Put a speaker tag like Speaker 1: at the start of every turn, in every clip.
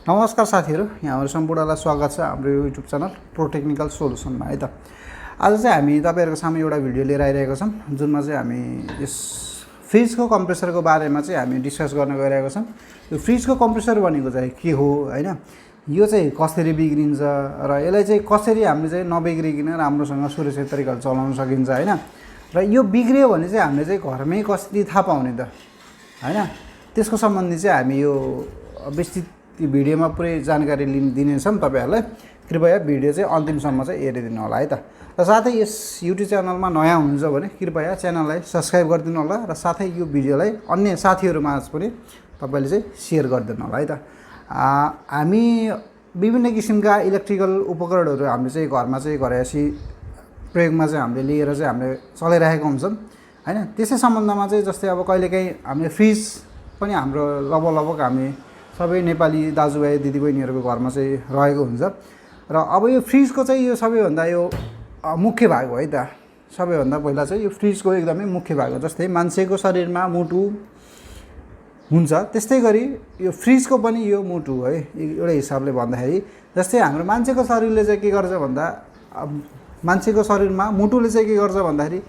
Speaker 1: नमस्कार साथीहरु, यहाँहरु सम्पूर्णलाई स्वागत छ हाम्रो युट्युब च्यानल प्रोटेक्निकल सोलुसनमा है त। आज चाहिँ हामी तपाईहरुको सामु एउटा भिडियो लिएर आइरहेको छौं, जुनमा चाहिँ हामी यस फ्रिजको कम्प्रेसरको बारेमा चाहिँ हामी डिस्कस गर्न गइरहेको छौं। यो फ्रिजको कम्प्रेसर भनेको चाहिँ के हो हैन, यो चाहिँ कसरी बिग्रिन्छ र यसलाई चाहिँ कसरी हामीले चाहिँ नबिग्रिकिन राम्रोसँग सुरक्षित तरिकाले चलाउन सकिन्छ हैन। र यो बिग्रियो भने चाहिँ हामीले चाहिँ घरमै कसरी थाहा पाउने त हैन, त्यसको सम्बन्धी चाहिँ हामी यो विस्तृत भिडियोमा पुरै जानकारी दिनेछौं तपाईहरुलाई। कृपया भिडियो चाहिँ अन्तिमसम्म चाहिँ हेरिदिनु होला है त। र साथै यस युट्युब च्यानलमा नयाँ हुनुहुन्छ भने कृपया च्यानललाई सब्स्क्राइब गरिदिनु होला र साथै यो भिडियोलाई अन्य साथीहरुमाझ पनि तपाईले चाहिँ शेयर गरिदिनु होला है त। हामी विभिन्न किसिमका इलेक्ट्रिकल उपकरणहरु हामीले चाहिँ घरमा चाहिँ घरयासी प्रयोगमा चाहिँ हामीले लिएर चाहिँ हामीले चलाइरहेका हुन्छौं हैन। त्यसै सम्बन्धमा चाहिँ जस्तै अब कहिलेकाहीँ हामीले फ्रिज पनि हाम्रो लगभग हामी सबै नेपाली दाजुभाइ दिदीबहिनीहरुको घरमा चाहिँ रहेको हुन्छ। र अब यो फ्रिजको चाहिँ यो सबैभन्दा यो मुख्य भाग हो है त। सबैभन्दा पहिला चाहिँ यो फ्रिजको एकदमै मुख्य भाग हो। जस्तै मान्छेको शरीरमा मुटु हुन्छ, त्यस्तै गरी यो फ्रिजको पनि यो मुटु हो है एउटा हिसाबले भन्दाखेरि। जस्तै हाम्रो मान्छेको शरीरले चाहिँ के गर्छ भन्दा मान्छेको शरीरमा मुटुले चाहिँ के गर्छ भन्दाखेरि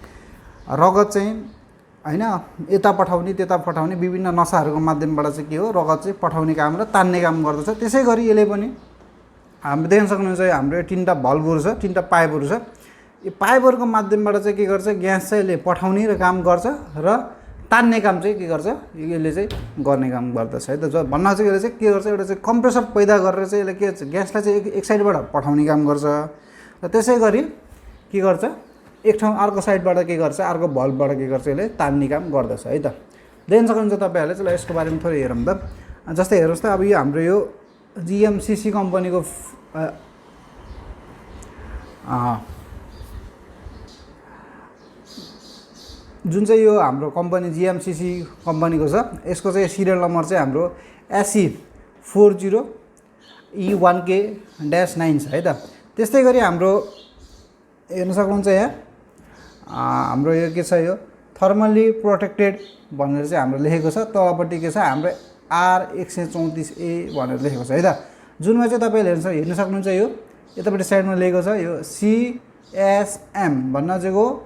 Speaker 1: रगत चाहिँ हैन यता पठाउने त्यता पठाउने विभिन्न नसाहरूको माध्यमबाट चाहिँ के हो रगत चाहिँ पठाउने काम र तान्ने काम गर्दछ। त्यसै गरी यसले पनि हामीले देख्न सक्नुहुन्छ हाम्रो यो तीनटा भल्भहरु छ, तीनटा पाइपहरु छ। यो पाइपहरुको माध्यमबाट चाहिँ के गर्छ, ग्यास चाहिँ यसले पठाउने र काम गर्छ र तान्ने काम चाहिँ के गर्छ, यसले चाहिँ गर्ने काम गर्दछ है त। जो भन्न चाहिँ यसले चाहिँ के गर्छ, एउटा चाहिँ कम्प्रेसर पैदा गरेर चाहिँ यसले के ग्यासलाई चाहिँ एक साइडबाट पठाउने काम गर्छ र त्यसै गरी के गर्छ एक ठाउँ अर्को साइडबाट के गर्छ, अर्को भल्भबाट के गर्छ, यसले तान्ने काम गर्दछ है त। देख्न सक्नुहुन्छ तपाईहरुले। चलो यसको बारेमा थोरै हेरौँ त। जस्तै हेर्नुस् त, अब यो हाम्रो यो जीएमसीसी कम्पनीको जुन चाहिँ यो हाम्रो कम्पनी जीएमसीसी कम्पनीको छ, यसको चाहिँ सिरियल नम्बर चाहिँ हाम्रो SE40E1K-9 छ है त। त्यस्तै गरी हाम्रो हेर्न सक्नुहुन्छ यहाँ हाम्रो यो के छ, यो थर्मली प्रोटेक्टेड भनेर चाहिँ हाम्रो लेखेको छ। तलपट्टि के छ, हाम्रो R134A भनेर लेखेको छ है त। जुनमा चाहिँ तपाईले हेर्न सक्नुहुन्छ यो यतापट्टि साइडमा लेखेको छ यो CSM भन्न चाहिँ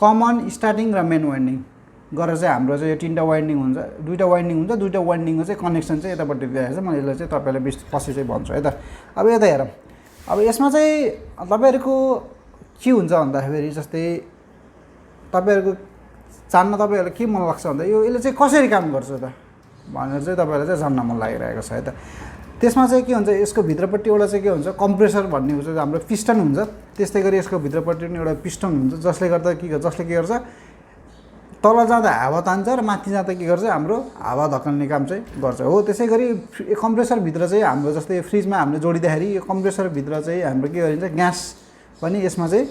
Speaker 1: कमन स्टार्टिङ र मेन वाइन्डिङ गरेर चाहिँ हाम्रो चाहिँ यो तीनटा वाइन्डिङ हुन्छ, दुईटा वाइन्डिङ हुन्छ, दुईटा वाइन्डिङको चाहिँ कनेक्सन चाहिँ यतापट्टि दिएको छ। म यसलाई चाहिँ तपाईलाई पछि चाहिँ भन्छु है त। अब यता हेरौँ, अब यसमा चाहिँ तपाईहरुको के हुन्छ भन्दाखेरि जस्तै तपाईहरुको जान्न तपाईहरुलाई के मन लाग्छ भन्दा यो यसले चाहिँ कसरी काम गर्छ त भनेर चाहिँ तपाईहरुलाई चाहिँ जान्न मन लागिरहेको छ है त। त्यसमा चाहिँ के हुन्छ, यसको भित्रपट्टि एउटा चाहिँ के हुन्छ, कम्प्रेसर भन्ने हुन्छ, हाम्रो पिस्टन हुन्छ। त्यस्तै गरी यसको भित्रपट्टि पनि एउटा पिस्टन हुन्छ, जसले के गर्छ तल जाँदा हावा तान्छ र माथि जाँदा के गर्छ, हाम्रो हावा धकाल्ने काम चाहिँ गर्छ हो। त्यसै गरी कम्प्रेसर भित्र चाहिँ हाम्रो जस्तै फ्रिजमा हामीले जोडिँदाखेरि यो कम्प्रेसर भित्र चाहिँ हाम्रो के गरिन्छ, ग्यास पनि यसमा चाहिँ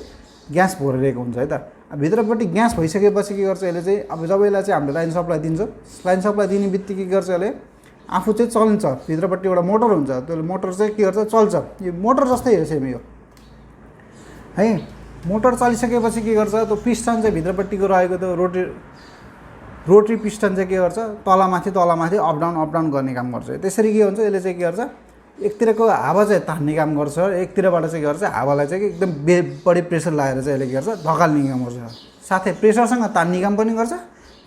Speaker 1: ग्यास भरिरहेको हुन्छ है त। भित्रपट्टि ग्यास भइसकेपछि के गर्छ, यसले चाहिँ अब जब यसलाई चाहिँ हामीले लाइन सप्लाई दिन्छ, लाइन सप्लाई दिने बित्तिकै के गर्छ, यसले आफू चाहिँ चल्छ। भित्रपट्टि एउटा मोटर हुन्छ, त्यो मोटर चाहिँ के गर्छ, चल्छ। यो मोटर जस्तै हेर्छ यो है। मोटर चलिसकेपछि के गर्छ, त्यो पिस्टन चाहिँ भित्रपट्टिको रहेको त्यो रोटरी पिस्टन चाहिँ के गर्छ, तलमाथि अप डाउन गर्ने काम गर्छ। त्यसरी के हुन्छ, यसले चाहिँ के गर्छ, एकतिरको हावा चाहिँ तान्ने काम गर्छ, एकतिरबाट चाहिँ के गर्छ, हावालाई चाहिँ एकदम बढी प्रेसर लगाएर चाहिँ यसले के गर्छ, धकाल्ने काम गर्छ। साथै प्रेसरसँग तान्ने काम पनि गर्छ,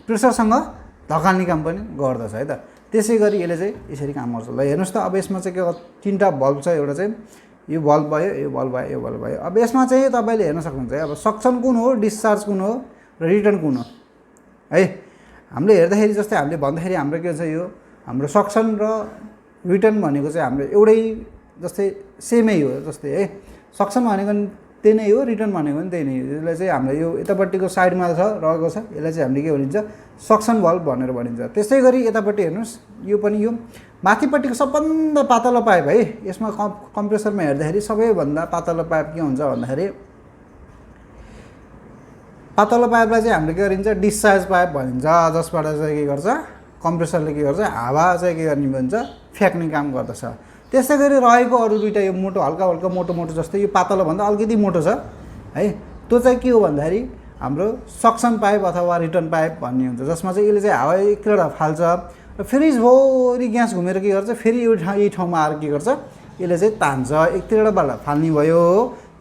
Speaker 1: प्रेसरसँग धकाल्ने काम पनि गर्दछ है त। त्यसै गरी यसले चाहिँ यसरी काम गर्छ। ल हेर्नुस् त, अब यसमा चाहिँ के तीनटा भल्भ छ, एउटा चाहिँ यो भल्भ भयो, यो भल्भ भयो, यो भल्भ भयो। अब यसमा चाहिँ तपाईले हेर्न सक्नुहुन्छ है, अब सक्सन कुन हो, डिस्चार्ज कुन हो र रिटर्न कुन हो है। हामीले हेर्दाखेरि जस्तै हामीले भन्दाखेरि हाम्रो के छ, यो हाम्रो सक्सन र रिटर्न भनेको चाहिँ हाम्रो एउटै जस्तै सेमै हो जस्तै है। सक्सन भनेको त्यही नै हो, रिटर्न भनेको पनि त्यही नै हो। यसलाई चाहिँ हाम्रो यो यतापट्टिको साइडमा रहेको छ, यसलाई चाहिँ हामीले के भनिन्छ, सक्सन भल्भ भनेर भनिन्छ। त्यसै गरी यतापट्टि हेर्नुस्, यो पनि यो माथिपट्टिको सबभन्दा पातलो पाइप है। यसमा कम्प्रेसरमा हेर्दाखेरि सबैभन्दा पातलो पाइप के हुन्छ भन्दाखेरि पातलो पाइपलाई चाहिँ हामीले के गरिन्छ, डिस्चार्ज पाइप भनिन्छ, जसबाट चाहिँ के गर्छ, कम्प्रेसरले के गर्छ, हावा चाहिँ के गर्ने भन्छ, फ्याँक्ने काम गर्दछ। त्यसै गरी रहेको अरू दुईटा यो मोटो हल्का मोटो जस्तै यो पातलो भन्दा अलिकति मोटो छ है, त्यो चाहिँ के हो भन्दाखेरि हाम्रो सक्सन पाइप अथवा रिटर्न पाइप भन्ने हुन्छ, जसमा चाहिँ यसले चाहिँ हावा एकतिर फाल्छ र फेरि भौरी ग्यास घुमेर के गर्छ फेरि यही ठाउँमा आएर के गर्छ यसले चाहिँ तान्छ एकतिरबाट फाल्ने भयो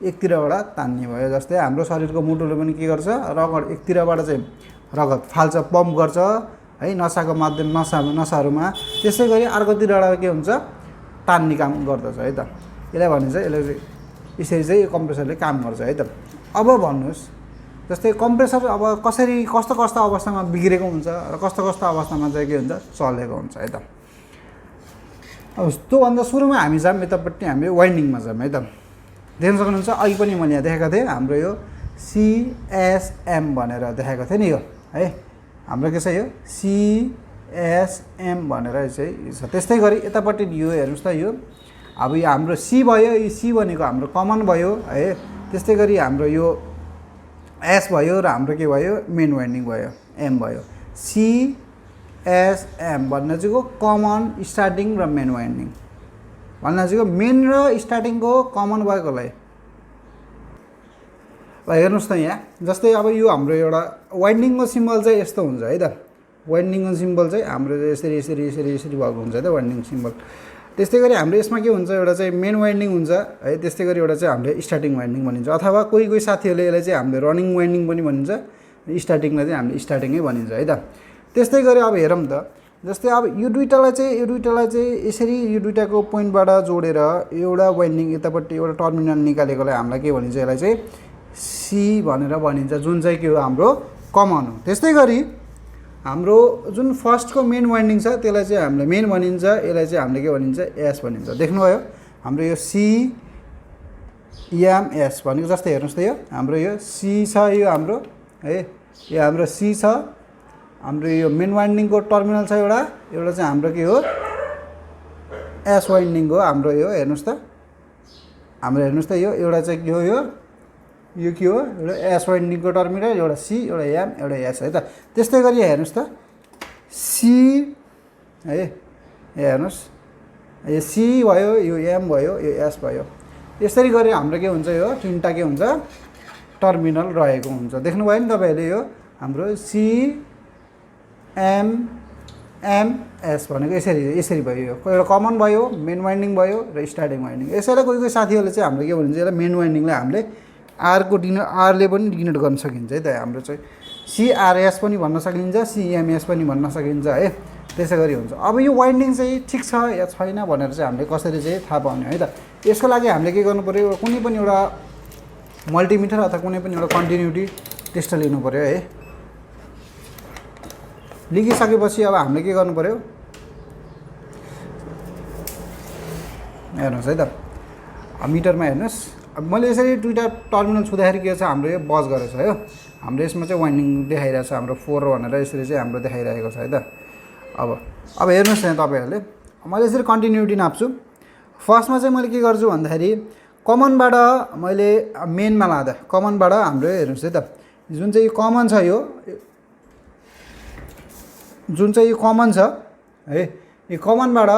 Speaker 1: एकतिरबाट तान्ने भयो जस्तै हाम्रो शरीरको मुटुले पनि के गर्छ रगत एकतिरबाट चाहिँ रगत फाल्छ पम्प गर्छ है नसाको माध्यम नसाहरूमा त्यसै गरी अर्कोतिरबाट के हुन्छ तान्ने काम गर्दछ है त यसलाई भनिन्छ यसले चाहिँ यसरी चाहिँ यो कम्प्रेसरले काम गर्छ है त अब भन्नुहोस् जस्तै कम्प्रेसर अब कसरी कस्तो कस्तो अवस्थामा बिग्रेको हुन्छ र कस्तो कस्तो अवस्थामा चाहिँ के हुन्छ चलेको हुन्छ है त अब त्योभन्दा सुरुमा हामी जाऊँ यतापट्टि हामी वाइन्डिङमा जाऊँ है त देख्न सक्नुहुन्छ अघि पनि मैले यहाँ देखाएको थिएँ हाम्रो यो CSM भनेर देखाएको थिएँ नि यो है हाम्रो के छ यो CSM भनेर चाहिँ छ त्यस्तै गरी यतापट्टि यो हेर्नुहोस् त यो अब यो हाम्रो C भयो यो C भनेको हाम्रो कमन भयो है त्यस्तै गरी हाम्रो यो S भयो र हाम्रो के भयो मेन वाइन्डिङ भयो M भयो CSM भन्ने चाहिँ कमन स्टार्टिङ र मेन वाइन्डिङ भन्ने चाहिँ मेन र स्टार्टिङको कमन भएकोलाई ल हेर्नुहोस् त यहाँ जस्तै अब यो हाम्रो एउटा वाइन्डिङको सिम्बल चाहिँ यस्तो हुन्छ है त वाइन्डिङको सिम्बल चाहिँ हाम्रो यसरी यसरी यसरी यसरी भएको हुन्छ त वाइन्डिङ सिम्बल त्यस्तै गरी हाम्रो यसमा के हुन्छ एउटा चाहिँ मेन वाइन्डिङ हुन्छ है त्यस्तै गरी एउटा चाहिँ हामीले स्टार्टिङ वाइन्डिङ भनिन्छ अथवा कोही कोही साथीहरूले यसलाई चाहिँ हामीले रनिङ वाइन्डिङ पनि भनिन्छ स्टार्टिङलाई चाहिँ हामीले स्टार्टिङै भनिन्छ है त त्यस्तै गरी अब हेरौँ त जस्तै अब यो दुईटालाई चाहिँ यसरी यो दुईटाको पोइन्टबाट जोडेर एउटा वाइन्डिङ यतापट्टि एउटा टर्मिनल निकालेकोलाई हामीलाई के भनिन्छ यसलाई चाहिँ C भनेर भनिन्छ जुन चाहिँ के हो हाम्रो कमन हो त्यस्तै गरी हाम्रो जुन फर्स्टको मेन वाइन्डिङ छ त्यसलाई चाहिँ हामीले मेन भनिन्छ यसलाई चाहिँ हामीले के भनिन्छ S भनिन्छ देख्नुभयो हाम्रो यो CMS भनेको जस्तै हेर्नुहोस् त यो हाम्रो यो C छ यो हाम्रो है यो हाम्रो C छ हाम्रो यो मेन वाइन्डिङको टर्मिनल छ एउटा चाहिँ हाम्रो के हो S वाइन्डिङ हो हाम्रो यो हेर्नुहोस् त हाम्रो हेर्नुहोस् त यो एउटा चाहिँ के हो यो के हो एउटा S वाइन्डिङको टर्मिनल एउटा C एउटा M एउटा S है त त्यस्तै गरी हेर्नुहोस् त C है हेर्नुहोस् यो C भयो यो M भयो यो S भयो यसरी गरी हाम्रो के हुन्छ यो तिनवटा के हुन्छ टर्मिनल रहेको हुन्छ देख्नुभयो नि तपाईँहरूले यो हाम्रो CMS भनेको यसरी भयो यो एउटा कमन भयो मेन वाइन्डिङ भयो र स्टार्टिङ वाइन्डिङ यसैलाई कोही कोही साथीहरूले चाहिँ हाम्रो के भन्छ यसलाई मेन वाइन्डिङलाई हामीले आरले पनि डिनोट गर्न सकिन्छ है त हाम्रो चाहिँ CRS पनि भन्न सकिन्छ CMS पनि भन्न सकिन्छ है त्यसै गरी हुन्छ अब यो वाइन्डिङ चाहिँ ठिक छ या छैन भनेर चाहिँ हामीले कसरी चाहिँ थाहा पाउने है त यसको लागि हामीले के गर्नु पर्यो कुनै पनि एउटा मल्टिमिटर अथवा कुनै पनि एउटा कन्टिन्युटी टेस्ट लिनु पर्यो है लिगिसकेपछि अब हामीले के गर्नु पर्यो हेर्नुहोस् है त मिटरमा हेर्नुहोस् अब मैले यसरी दुईवटा टर्मिनल छुँदाखेरि के छ हाम्रो यो बज गरेको छ है हाम्रो यसमा चाहिँ वाइन्डिङ देखाइरहेको छ हाम्रो 4 भनेर यसरी चाहिँ हाम्रो देखाइरहेको छ है त अब हेर्नुहोस् न तपाईँहरूले मैले यसरी कन्टिन्युटी नाप्छु फर्स्टमा चाहिँ मैले के गर्छु भन्दाखेरि कमनबाट मैले मेनमा लाँदा कमनबाट हाम्रो हेर्नुहोस् है त जुन चाहिँ यो कमन छ यो जुन चाहिँ यो कमन छ है यो कमनबाट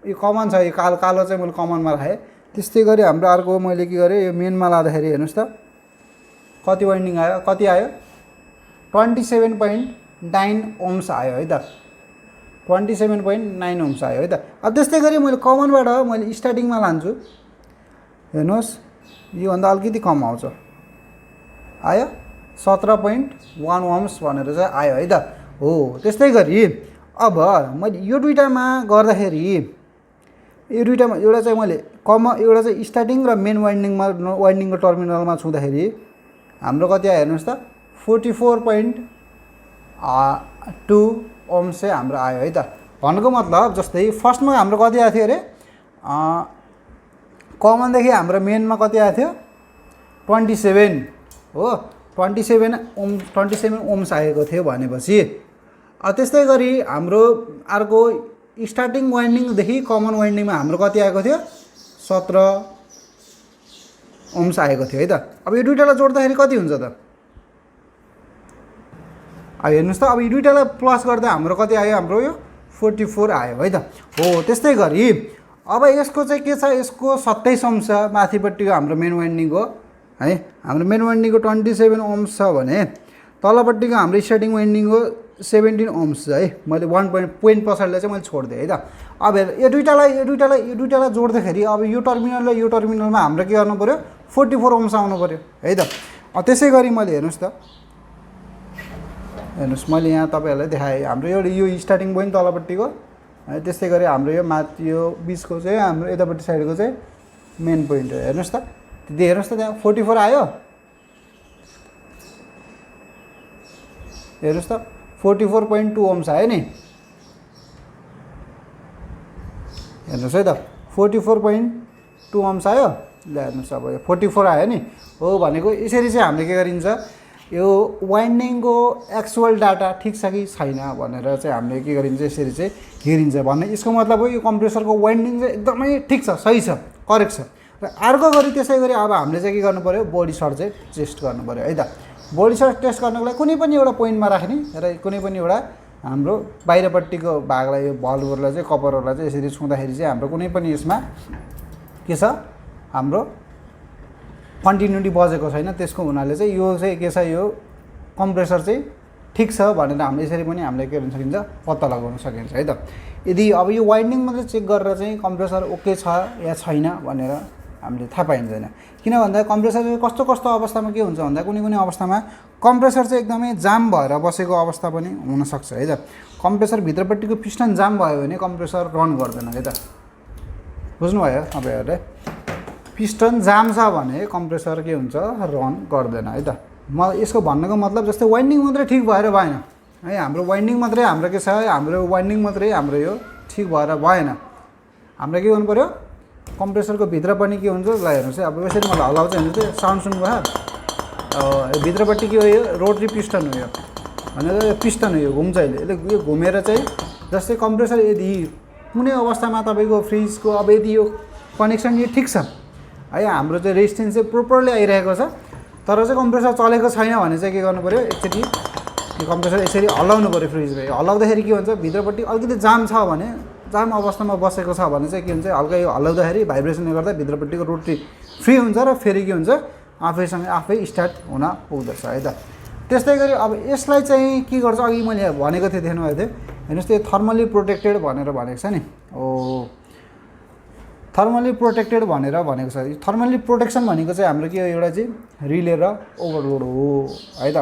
Speaker 1: यो कमन छ यो कालो चाहिँ मैले कमनमा राखेँ त्यस्तै गरी हाम्रो अर्को मैले के गरेँ यो मेनमा लाँदाखेरि हेर्नुहोस् त कति वाइन्डिङ आयो कति आयो 27.9 ओम्स आयो है त 27.9 ओम्स आयो है त अब त्यस्तै गरी मैले कमनबाट मैले स्टार्टिङमा लान्छु हेर्नुहोस् योभन्दा अलिकति कम आउँछ आयो 17.1 ओम्स भनेर चाहिँ आयो है त हो त्यस्तै गरी अब मैले यो दुईटामा गर्दाखेरि यो दुईटामा एउटा चाहिँ मैले एउटा चाहिँ स्टार्टिङ र मेन वाइन्डिङको टर्मिनलमा छुँदाखेरि हाम्रो कति आयो हेर्नुहोस् त 44.2 ओम्स चाहिँ हाम्रो आयो है त भन्नुको मतलब जस्तै फर्स्टमा हाम्रो कति आएको थियो अरे कमनदेखि हाम्रो मेनमा कति आएको थियो 27 हो 27 ओम्स आएको थियो भनेपछि त्यस्तै गरी हाम्रो अर्को स्टार्टिङ वाइन्डिङदेखि कमन वाइन्डिङमा हाम्रो कति आएको थियो 17 ओम्स आएको थियो है त अब यो दुईटालाई जोड्दाखेरि कति हुन्छ त अब हेर्नुहोस् त अब यो दुईटालाई प्लस गर्दा हाम्रो कति आयो हाम्रो यो 44 आयो है त हो त्यस्तै गरी अब यसको चाहिँ के छ यसको 27 ओम्स छ माथिपट्टिको हाम्रो मेन वाइन्डिङको है हाम्रो मेन वाइन्डिङको 27 ओम्स छ भने तलपट्टिको हाम्रो स्टार्टिङ वाइन्डिङको 17 ओम्स है मैले 1.0%लाई चाहिँ मैले छोडिदिएँ है त। अब हेर यो दुईटालाई जोड्दाखेरि अब यो टर्मिनल र यो टर्मिनलमा हाम्रो के गर्नु पऱ्यो 44 ओम्स आउनु पऱ्यो है त। त्यसै गरी मैले हेर्नुहोस् त, हेर्नुहोस् मैले यहाँ तपाईँहरूलाई देखाएँ हाम्रो एउटा यो स्टार्टिङ पोइन्ट तलपट्टिको है, त्यस्तै गरी हाम्रो यो माथि यो बिचको चाहिँ हाम्रो यतापट्टि साइडको चाहिँ मेन पोइन्ट हो। हेर्नुहोस् त, हेर्नुहोस् त त्यहाँ 44 आयो, हेर्नुहोस् त 44.2 ओम्स आयो नि, हेर्नुहोस् है त 44.2 ओम्स आयो। ल हेर्नुहोस् अब यो 44 आयो नि, हो भनेको यसरी चाहिँ हामीले के गरिन्छ यो वाइन्डिङको एक्चुअल डाटा ठिक छ कि छैन भनेर चाहिँ हामीले के गरिन्छ यसरी चाहिँ हेरिन्छ भन्ने यसको मतलब हो यो कम्प्रेसरको वाइन्डिङ चाहिँ एकदमै ठिक छ, सही छ, करेक्ट छ। र अर्को गरी त्यसै गरी अब हामीले चाहिँ के गर्नु पऱ्यो बडी सर्ट चाहिँ टेस्ट गर्नु पऱ्यो है त। बडी सर्ट टेस्ट गर्नको लागि कुनै पनि एउटा पोइन्टमा राख्ने र कुनै पनि एउटा हाम्रो बाहिरपट्टिको भागलाई यो भल्भहरूलाई चाहिँ कपरहरूलाई चाहिँ यसरी छुँदाखेरि चाहिँ हाम्रो कुनै पनि यसमा के छ हाम्रो कन्टिन्युटी बजेको छैन, त्यसको हुनाले चाहिँ यो चाहिँ के छ यो कम्प्रेसर चाहिँ ठिक छ भनेर हामीले यसरी पनि हामीले के गर्न सकिन्छ पत्ता लगाउन सकिन्छ है त। यदि अब यो वाइन्डिङ मात्रै चेक गरेर चाहिँ कम्प्रेसर ओके छ या छैन भनेर हामीले थाहा पाइँदैन। किन भन्दा कम्प्रेसर कस्तो कस्तो अवस्थामा के हुन्छ भन्दा कुनै कुनै अवस्थामा कम्प्रेसर चाहिँ एकदमै जाम भएर बसेको अवस्था पनि हुनसक्छ है त। कम्प्रेसर भित्रपट्टिको पिस्टन जाम भयो भने कम्प्रेसर रन गर्दैन है त, बुझ्नुभयो तपाईँहरूले। पिस्टन जाम छ भने कम्प्रेसर के हुन्छ रन गर्दैन है त। म यसको भन्नुको मतलब जस्तै वाइन्डिङ मात्रै ठिक भएर भएन है, हाम्रो वाइन्डिङ मात्रै हाम्रो के छ हाम्रो वाइन्डिङ मात्रै हाम्रो यो ठिक भएर भएन, हाम्रो के गर्नु पऱ्यो कम्प्रेसरको भित्र पनि के हुन्छ ल हेर्नुहोस् है। अब यसरी मलाई हल्लाउँछ हेर्नु चाहिँ साउन्ड सुन्नुभयो, भित्रपट्टि के हो यो रोटरी पिस्टन हो, यो भनेर पिस्टन हो, यो घुम्छ अहिले यो घुमेर चाहिँ जस्तै कम्प्रेसर यदि कुनै अवस्थामा तपाईँको फ्रिजको अब यदि यो कनेक्सन यो ठिक छ है, हाम्रो चाहिँ रेजिस्टेन्स चाहिँ प्रोपरली आइरहेको छ तर चाहिँ कम्प्रेसर चलेको छैन भने चाहिँ के गर्नु पऱ्यो एकचोटि यो कम्प्रेसर यसरी हल्लाउनु पऱ्यो। फ्रिजलाई हल्लाउँदाखेरि के हुन्छ भित्रपट्टि अलिकति जाम छ भने जाम अवस्थामा बसेको छ भने चाहिँ के हुन्छ हल्का यो हल्लाउँदाखेरि भाइब्रेसनले गर्दा भित्रपट्टिको रोटरी फ्री हुन्छ र फेरि के हुन्छ आफैसँग आफै स्टार्ट हुन पुग्दछ है त। त्यस्तै गरी अब यसलाई चाहिँ के गर्छ अघि मैले भनेको थिएँ देख्नुभएको थियो हेर्नुहोस् त्यो थर्मली प्रोटेक्टेड भनेर भनेको छ नि, थर्मली प्रोटेक्टेड भनेर भनेको छ। थर्मली प्रोटेक्सन भनेको चाहिँ हाम्रो के हो एउटा चाहिँ रिले र ओभरलोड हो है त,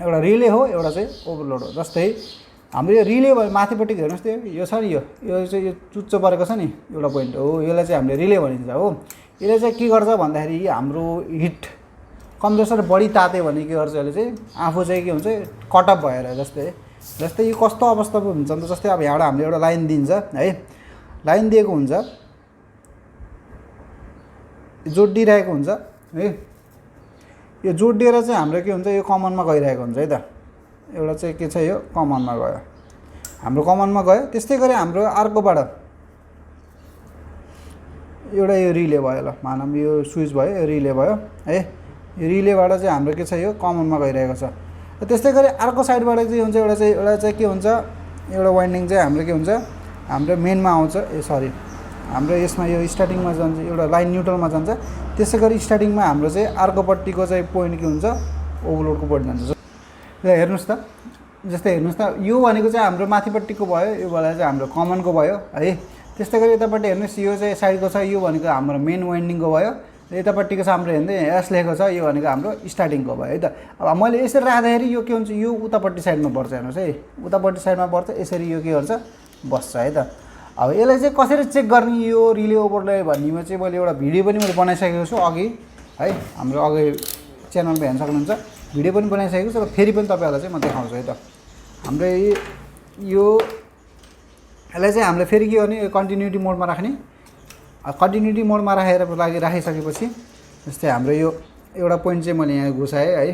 Speaker 1: एउटा रिले हो एउटा चाहिँ ओभरलोड हो। जस्तै हाम्रो यो रिले भयो माथिपट्टि हेर्नुहोस् त्यो यो छ नि यो चाहिँ यो चुच्चो परेको छ नि एउटा पोइन्ट हो, यसलाई चाहिँ हामीले रिले भनिन्छ हो। यसले चाहिँ के गर्छ भन्दाखेरि हाम्रो हिट कम्प्रेसर बढी तात्यो भने के गर्छ यसले चाहिँ आफू चाहिँ के हुन्छ कटअप भएर जस्तै यो कस्तो अवस्थामा हुन्छ नि त, जस्तै अब यहाँबाट हामीले एउटा लाइन दिन्छ है, लाइन दिएको हुन्छ जोडिरहेको हुन्छ है, यो जोडिएर चाहिँ हाम्रो के हुन्छ यो कमनमा गइरहेको हुन्छ है त। एउटा चाहिँ के छ यो कमनमा गयो, हाम्रो कमनमा गयो। त्यस्तै गरी हाम्रो अर्कोबाट एउटा यो रिले भयो, ल मानौँ यो स्विच भयो यो रिले भयो है, यो रिलेबाट चाहिँ हाम्रो के छ यो कमनमा गइरहेको छ। त्यस्तै गरी अर्को साइडबाट चाहिँ हुन्छ एउटा चाहिँ के हुन्छ एउटा वाइन्डिङ चाहिँ हाम्रो के हुन्छ हाम्रो मेनमा आउँछ सरी हाम्रो यसमा यो स्टार्टिङमा जान्छ एउटा लाइन न्युट्रलमा जान्छ। त्यसै गरी स्टार्टिङमा हाम्रो चाहिँ अर्कोपट्टिको चाहिँ पोइन्ट के हुन्छ ओभरलोडको पोइन्ट जान्छ। ल हेर्नुहोस् त जस्तै हेर्नुहोस् त यो भनेको चाहिँ हाम्रो माथिपट्टिको भयो, यो वाला चाहिँ हाम्रो कमनको भयो है। त्यस्तै गरी यतापट्टि हेर्नुहोस् यो चाहिँ साइडको छ यो भनेको हाम्रो मेन वाइन्डिङको भयो, यतापट्टिको छ हाम्रो हेर्दै एस लेखेको छ यो भनेको हाम्रो स्टार्टिङको भयो है त। अब मैले यसरी राख्दाखेरि यो के हुन्छ यो उतापट्टि साइडमा पर्छ हेर्नुहोस् है, उतापट्टि साइडमा पर्छ यसरी यो के गर्छ बस्छ है त। अब यसलाई चाहिँ कसरी चेक गर्ने यो रिले ओभरले भन्नेमा चाहिँ मैले एउटा भिडियो पनि मैले बनाइसकेको छु अघि है, हाम्रो अघि च्यानलमा हेर्न सक्नुहुन्छ भिडियो पनि बनाइसकेको छु र फेरि पनि तपाईँहरूलाई चाहिँ म देखाउँछु है त। हाम्रो यो यसलाई चाहिँ हामीले फेरि के गर्ने कन्टिन्युटी मोडमा राख्ने, कन्टिन्युटी मोडमा राखिसकेपछि जस्तै हाम्रो यो एउटा पोइन्ट चाहिँ मैले यहाँ घुसाएँ है,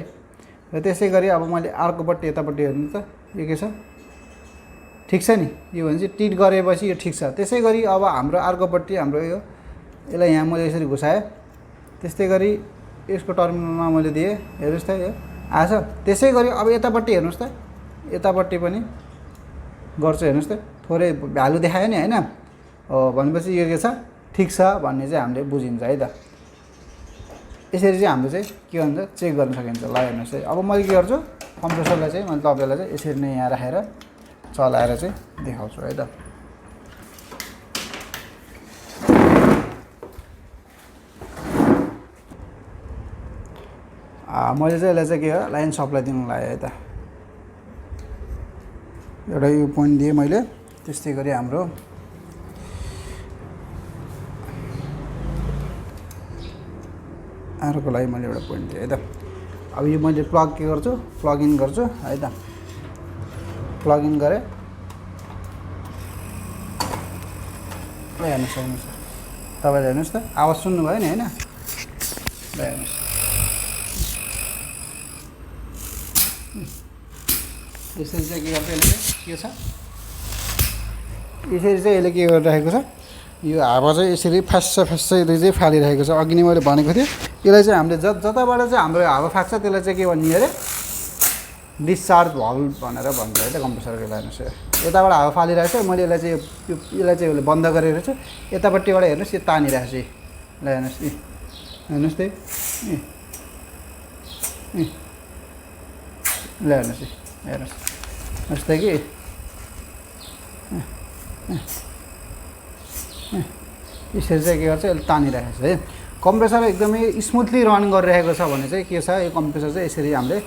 Speaker 1: र त्यसै गरी अब मैले अर्कोपट्टि यतापट्टि हेर्नु त यो के छ ठिक छ नि, यो भने चाहिँ टिट गरेपछि यो ठिक छ। त्यसै गरी अब हाम्रो अर्कोपट्टि हाम्रो यो यसलाई यहाँ मैले यसरी घुसाएँ, त्यस्तै गरी यसको टर्मिनलमा मैले दिएँ हेर्नुहोस् त यो आएछ। त्यसै गरी अब यतापट्टि हेर्नुहोस् त यतापट्टि पनि गर्छु हेर्नुहोस् त थोरै भ्यालु देखायो नि होइन, भनेपछि यो के छ ठिक छ भन्ने चाहिँ हामीले बुझिन्छ है त। यसरी चाहिँ हाम्रो चाहिँ के भन्छ चेक गर्न सकिन्छ। ल हेर्नुहोस् है अब मैले के गर्छु कम्प्रेसरलाई चाहिँ मैले तपाईँलाई चाहिँ यसरी नै यहाँ राखेर चलाएर चाहिँ देखाउँछु है त। मैले चाहिँ यसलाई चाहिँ के हो लाइन सप्लाई दिनु लाग्यो है त। एउटा यो पोइन्ट दिएँ मैले, त्यस्तै गरी हाम्रो अर्को लागि मैले एउटा पोइन्ट दिएँ है त। अब यो मैले प्लग के गर्छु, प्लग इन गर्छु है त। प्लग इन गरेँ, हेर्नुहोस् तपाईँले हेर्नुहोस् त, आवाज सुन्नुभयो नि होइन? हेर्नुहोस् यसरी चाहिँ के गर्छ, यसले के छ, यसरी चाहिँ यसले के गरिरहेको छ, यो हावा चाहिँ यसरी फास्सा यसले चाहिँ फालिरहेको छ। अघि नै मैले भनेको थिएँ, यसलाई चाहिँ हामीले जताबाट चाहिँ हाम्रो हावा फाक्छ त्यसलाई चाहिँ के भन्ने अरे डिस्चार्ज भल्भ भनेर भन्छ है त कम्प्रेसरको। हेर्नुहोस् यताबाट हावा फालिरहेको छ, मैले यसलाई चाहिँ यसले बन्द गरेको छु, यतापट्टिबाट हेर्नुहोस् यो तानिरहेको छ। ल हेर्नुहोस् हेर्नुहोस् त्यही ल हेर्नुहोस् हेर्नुहोस् जस्तै कि यसरी चाहिँ के गर्छ, यसले तानिरहेको छ है। कम्प्रेसर एकदमै स्मुथली रन गरिरहेको छ भने चाहिँ के छ, यो कम्प्रेसर चाहिँ यसरी हामीले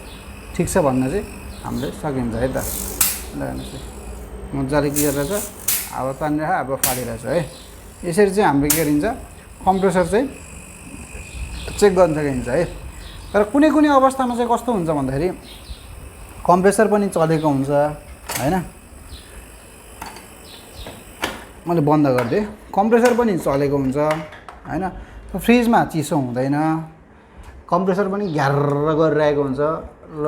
Speaker 1: ठिक छ भन्न चाहिँ हामीले सकिन्छ है त। ल हेर्नुहोस् मजाले के गरिरहेछ, हावा तानिरहेको हावा फालिरहेछ है। यसरी चाहिँ हाम्रो के गरिन्छ, कम्प्रेसर चाहिँ चेक गर्न सकिन्छ है। तर कुनै कुनै अवस्थामा चाहिँ कस्तो हुन्छ भन्दाखेरि कम्प्रेसर पनि चलेको हुन्छ होइन। मैले बन्द गरिदिएँ, कम्प्रेसर पनि चलेको हुन्छ होइन। फ्रिजमा चिसो हुँदैन, कम्प्रेसर पनि घ्यार्र गरिरहेको हुन्छ र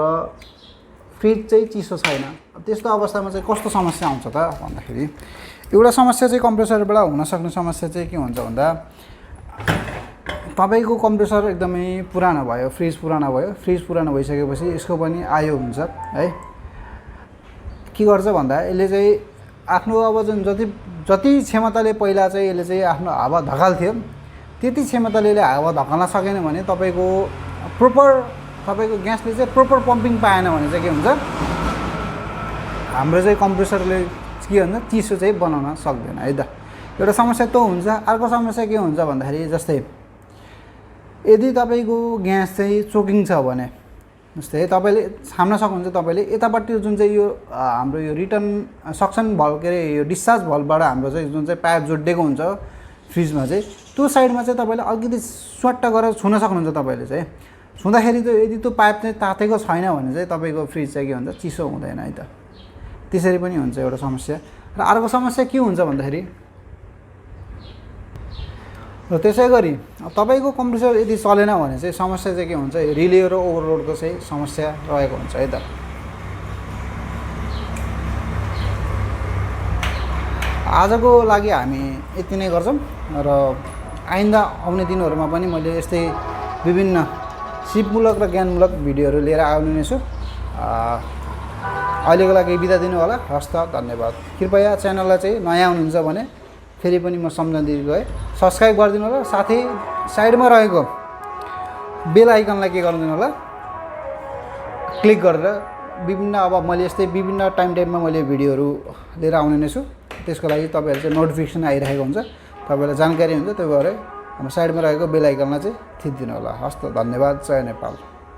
Speaker 1: फ्रिज चाहिँ चिसो छैन। त्यस्तो अवस्थामा चाहिँ कस्तो समस्या आउँछ त भन्दाखेरि, एउटा समस्या चाहिँ कम्प्रेसरबाट हुनसक्ने समस्या चाहिँ के हुन्छ भन्दा, तपाईँको कम्प्रेसर एकदमै पुरानो भयो, फ्रिज पुरानो भयो, फ्रिज पुरानो भइसकेपछि यसको पनि आयो हुन्छ है। के गर्छ भन्दा यसले चाहिँ आफ्नो अब जुन जति क्षमताले पहिला चाहिँ यसले चाहिँ आफ्नो हावा धकाल्थ्यो त्यति क्षमताले यसले हावा धकाल्न सकेन भने तपाईँको तपाईँको ग्यासले चाहिँ प्रोपर पम्पिङ पाएन भने चाहिँ के हुन्छ, हाम्रो चाहिँ कम्प्रेसरले के भन्छ चिसो चाहिँ बनाउन सक्दैन है त। एउटा समस्या त हुन्छ। अर्को समस्या के हुन्छ भन्दाखेरि, जस्तै यदि तपाईँको ग्यास चाहिँ चोकिङ छ भने, जस्तै तपाईँले छाम्न सक्नुहुन्छ, तपाईँले यतापट्टि जुन चाहिँ यो हाम्रो यो रिटर्न सक्सन भल्भ के अरे यो डिस्चार्ज भल्भबाट हाम्रो चाहिँ जुन चाहिँ पाइप जोडिएको हुन्छ फ्रिजमा चाहिँ, त्यो साइडमा चाहिँ तपाईँले अलिकति स्वाट्ट गरेर छुन सक्नुहुन्छ। तपाईँले चाहिँ छुँदाखेरि चाहिँ यदि त्यो पाइप चाहिँ तातेको छैन भने चाहिँ तपाईँको फ्रिज चाहिँ के हुन्छ, चिसो हुँदैन है त। त्यसरी पनि हुन्छ एउटा समस्या। र अर्को समस्या के हुन्छ भन्दाखेरि, र त्यसै गरी तपाईँको कम्प्रेसर यदि चलेन भने चाहिँ समस्या चाहिँ के हुन्छ, रिले र ओभरलोडको चाहिँ समस्या रहेको हुन्छ है त। आजको लागि हामी यति नै गर्छौँ र आइन्दा आउने दिनहरूमा पनि मैले यस्तै विभिन्न सिपमूलक र ज्ञानमूलक भिडियोहरू लिएर आउने नै छु। अहिलेको लागि बिदा दिनु होला। हस् त, धन्यवाद। कृपया च्यानललाई चाहिँ नयाँ हुनुहुन्छ भने फेरि पनि म सम्झाउँदै गएँ, सब्सक्राइब गरिदिनु होला। साथै साइडमा रहेको बेल आइकनलाई के गरिदिनु होला, क्लिक गरेर विभिन्न अब मैले यस्तै विभिन्न टाइममा मैले भिडियोहरू लिएर आउने नै छु। त्यसको लागि तपाईँहरू चाहिँ नोटिफिकेसन आइरहेको हुन्छ, तपाईँलाई जानकारी हुन्छ। त्यो भएर हाम्रो साइडमा रहेको बेल आइकनलाई चाहिँ थिचिदिनु होला। हस् त, धन्यवाद। जय नेपाल।